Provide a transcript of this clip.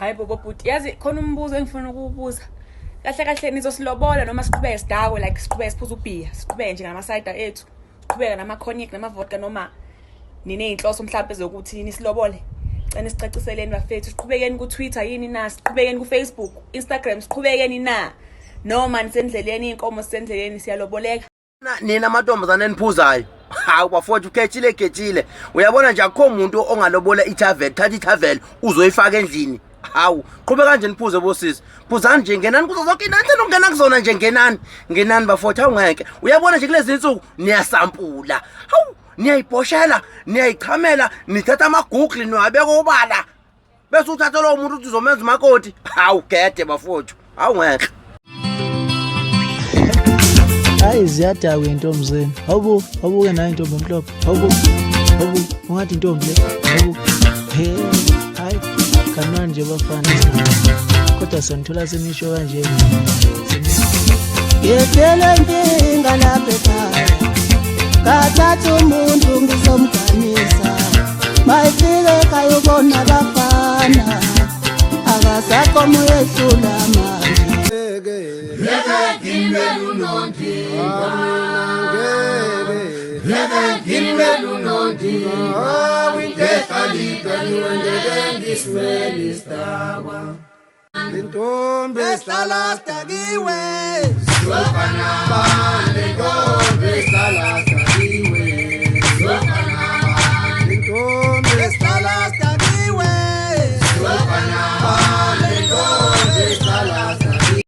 Hayi bobo bhuti, yazi khona umbuzo engifuna ukuwubuza. Kahle nizosilobola noma siqhubeke sidakwe like siqhubeke siphuza ubhiya, siqhubeke nje ngama-cider ethu, siqhubeke nama-cognac nama-vodka noma niney'nhloso mhlawumbe zokuthi nisilobole. Cela sicaciseleni bafethu, siqhubekeni ku-Twitter yini na, siqhubekeni ku-Facebook, Instagram, siqhubekeni na, noma nisendleleni iy'nkomo sisendleleni siyaloboleka. Nina amantombazane eniphuzayo, hawu bafowethu ukhetshile uyabona nje akukho umuntu ongalobola ithaveli, thatha ithaveli uzoyifaka endlini. Hawu qhubeka nje niphuze bosisi, phuzani nje, ngenani kuzo zonke inani enokungena kuzona nje, ngenani bafowethu. Hawu ngeke uyabona nje kulezi insuku niyasampula, hawu niyayiboshela, niyayichamela, nithatha amagugli niwabeka obala bese uthatha lowo muntu uthi uzomenza umakoti. Hawu gede bafowethu, hawu ngeke. Hayi ziyadakwa intombi zenu. Awubuke nayo intombi emhlophe. Awubuke ungathi intombi le. Hayi kanani nje bafana. Kodwa sanithola senisho kanje. Yethele inkinga lapha ekhaya. Kathatha umuntu ngizomganisa. Mayifike ekhaya ubona abafana. Akasaqomo yehlula manje. Intombi ehlala stakiwe